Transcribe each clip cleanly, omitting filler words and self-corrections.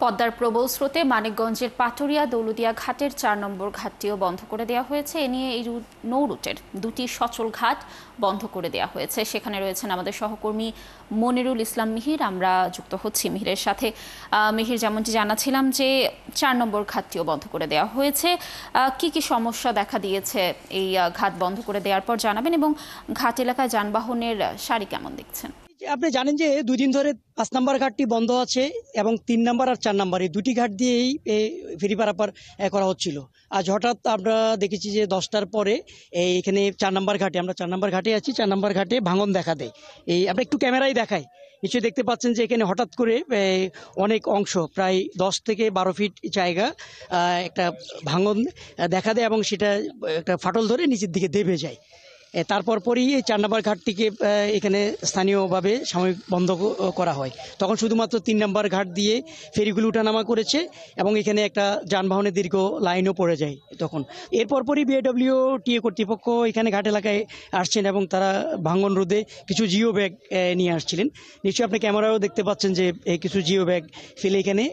পদ্মার প্রবল স্রোতে মানিকগঞ্জের পাটুরিয়া দৌলতদিয়া ঘাটের ৪ নম্বর ঘাটটিও বন্ধ করে দেওয়া হয়েছে। এ নিয়ে এই নৌ রুটের দুটি সচল ঘাট বন্ধ করে দেওয়া হয়েছে। সেখানে রয়েছেন আমাদের সহকর্মী মনিরুল ইসলাম মিহির। আমরা যুক্ত হচ্ছি মিহিরের সাথে। মিহির, যেমনটি জানাচ্ছিলাম যে ৪ নম্বর ঘাটটিও বন্ধ করে দেওয়া হয়েছে, কি কি সমস্যা দেখা দিয়েছে এই ঘাট বন্ধ করে দেওয়ার পর জানাবেন, এবং ঘাট এলাকায় যানবাহনের সারি কেমন দেখছেন? আপনি জানেন যে 2 দিন ধরে 5 নম্বর ঘাটটি বন্ধ আছে এবং 3 নম্বর আর 4 নম্বর এই দুটি ঘাট দিয়েই ফেরি পারাপার করা হচ্ছিল। আজ হঠাৎ আমরা দেখেছি যে 10টার পরে এখানে 4 নম্বর ঘাটে, আমরা 4 নম্বর ঘাটে আছি, 4 নম্বর ঘাটে ভাঙন দেখা দেয়। আমরা একটু ক্যামেরায় দেখাই, নিশ্চয়ই দেখতে পাচ্ছেন যে এখানে হঠাৎ করে অনেক অংশ, প্রায় 10 থেকে 12 ফিট জায়গা একটা ভাঙন দেখা দেয় এবং সেটা একটা ফাটল ধরে নিচের দিকে দেবে যায়। তারপর পরই এই 4 নম্বর ঘাটটিকে এখানে স্থানীয়ভাবে সাময়িক বন্ধ করা হয়। তখন শুধুমাত্র 3 নম্বর ঘাট দিয়ে ফেরিগুলো ওঠানামা করেছে এবং এখানে একটা যানবাহনের দীর্ঘ লাইনও পড়ে যায় তখন। এরপর পরই বিএডব্লিউটিএ কর্তৃপক্ষ এখানে ঘাট এলাকায় আসছেন এবং তারা ভাঙন রোধে কিছু জিও ব্যাগ নিয়ে আসছিলেন। নিশ্চয়ই আপনি ক্যামেরাও দেখতে পাচ্ছেন যে কিছু জিও ব্যাগ ফেলে এখানে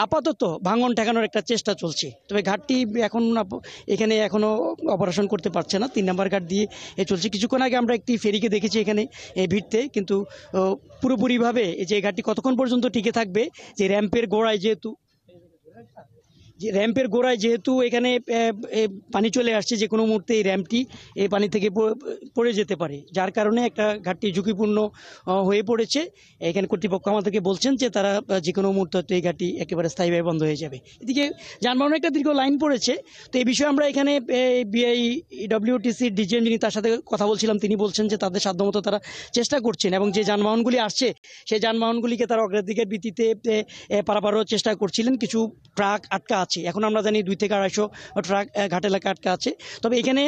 আপাতত ভাঙন ঠেকানোর একটা চেষ্টা চলছে। তবে ঘাটটি এখানে এখনও অপারেশন করতে পারছে না। 3 নম্বর ঘাট দিয়ে চলছে। কিছুক্ষণ আগে আমরা একটি ফেরিকে দেখেছি এখানে ভিড়তে, কিন্তু পুরোপুরিভাবে যে ঘাটটি কতক্ষণ পর্যন্ত টিকে থাকবে, যে র্যাম্পের গোড়ায় যেহেতু এখানে পানি চলে আসছে, যে কোনো মুহূর্তে এই র্যাম্পটি এই পানি থেকে পড়ে যেতে পারে, যার কারণে একটা ঘাটটি ঝুঁকিপূর্ণ হয়ে পড়েছে। এখানে কর্তৃপক্ষ আমাদেরকে বলছেন যে তারা যে কোনো মুহূর্তে এই ঘাটটি একেবারে স্থায়ীভাবে বন্ধ হয়ে যাবে। এদিকে যানবাহনের একটা দীর্ঘ লাইন পড়েছে। তো এই বিষয়ে আমরা এখানে বিআইডব্লিউটিসির ডিজিএম, যিনি, তার সাথে কথা বলছিলাম। তিনি বলছেন যে তাদের সাধ্যমতো তারা চেষ্টা করছেন এবং যে যানবাহনগুলি আসছে সেই যানবাহনগুলিকে তারা অগ্রাধিকার ভিত্তিতে পারাপারও চেষ্টা করছিলেন। কিছু ট্রাক আটকা আছে, এখন আমরা জানি 2 থেকে 250 ট্রাক ঘাট এলাকা আটকা আছে। তবে এখানে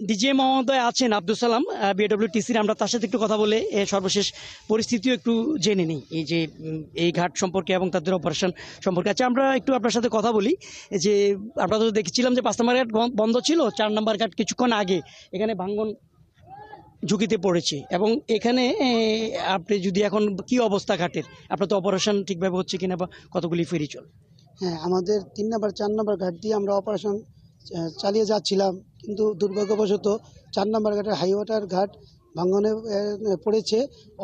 ডিজিএম মহোদয় আছেন আব্দুল সালাম বিএডব্লিউটিসির, আমরা তার সাথে একটু কথা বলে সর্বশেষ পরিস্থিতিও একটু জেনে নিই এই ঘাট সম্পর্কে এবং তাদের অপারেশন সম্পর্কে। আচ্ছা, আমরা একটু আপনার সাথে কথা বলি যে আমরা তো দেখছিলাম যে 5 নম্বর ঘাট বন্ধ ছিল, 4 নম্বর ঘাট কিছুক্ষণ আগে এখানে ভাঙন ঝুঁকিতে পড়েছে এবং এখানে আপনি যদি এখন কি অবস্থা ঘাটের, আপনার তো অপারেশন ঠিকভাবে হচ্ছে কিনা বা কতগুলি ফেরি চল? হ্যাঁ, আমাদের 3 নম্বর 4 নম্বর ঘাট দিয়ে আমরা অপারেশন চালিয়ে যাচ্ছিলাম, কিন্তু দুর্ভাগ্যবশত 4 নম্বর ঘাটের হাই ওয়াটার ঘাট ভাঙনে পড়েছে।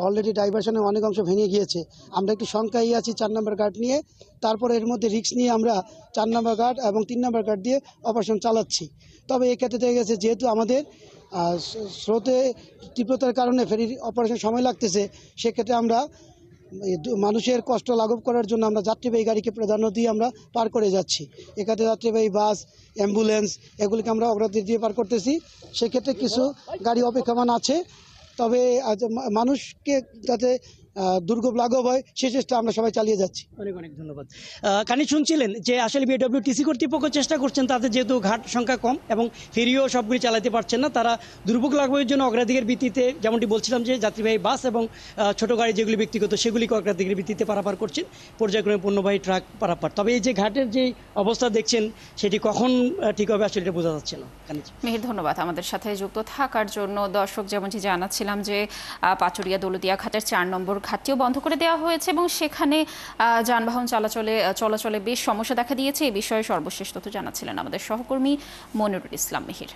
অলরেডি ডাইভারশনের অনেক অংশ ভেঙে গিয়েছে। আমরা একটু শঙ্কায় আছি 4 নম্বর ঘাট নিয়ে। তারপরে এর মধ্যে রিস্ক নিয়ে আমরা 4 নম্বর ঘাট এবং 3 নম্বর ঘাট দিয়ে অপারেশন চালাচ্ছি। তবে এক্ষেত্রে দেখা গেছে যেহেতু আমাদের স্রোতে তীব্রতার কারণে ফেরির অপারেশন সময় লাগতেছে, সেক্ষেত্রে আমরা মানুষের কষ্ট লাঘব করার জন্য আমরা যাত্রীবাহী গাড়িকে প্রাধান্য দিয়ে আমরা পার করে যাচ্ছি। এক্ষেত্রে যাত্রীবাহী বাস, অ্যাম্বুলেন্স এগুলিকে আমরা অগ্রাধিকার দিয়ে পার করতেছি। সেক্ষেত্রে কিছু গাড়ি অপেক্ষমান আছে, তবে মানুষকে যাতে দুর্ভোগ লাঘব হয় সে চেষ্টা আমরা সবাই চালিয়ে যাচ্ছি। অনেক অনেক ধন্যবাদ। কানি শুনছিলেন যে আসলে বিএডব্লিউটিসি কর্তৃপক্ষ চেষ্টা করছেন, তাদের যেহেতু ঘাট সংখ্যা কম এবং ফেরিও সবগুলি চালাতে পারছেন না, তারা দুর্ভোগ লাঘবের জন্য অগ্রাধিকার ভিত্তিতে, যেমনটি বলছিলাম যে যাত্রীবাহী বাস এবং ছোটো গাড়ি যেগুলি ব্যক্তিগত সেগুলিকে অগ্রাধিকার ভিত্তিতে পারাপার করছেন, পর্যায়ক্রমে পণ্যবাহী ট্রাক পারাপার। তবে এই যে ঘাটের যে অবস্থা দেখছেন সেটি কখন ঠিক হবে আসলে এটা বোঝা যাচ্ছে না। মিহির, ধন্যবাদ আমাদের সাথে যুক্ত থাকার জন্য। দর্শক, যেমনটি জানাচ্ছিলাম যে পাটুরিয়া দৌলতদিয়া ঘাটের 4 নম্বর ঘাটটিও বন্ধ করে দেওয়া হয়েছে এবং সেখানে যানবাহন চলাচলে বেশ সমস্যা দেখা দিয়েছে। এই বিষয়ে সর্বশেষ তথ্য জানাচ্ছিলেন আমাদের সহকর্মী মনিরুল ইসলাম মিহির।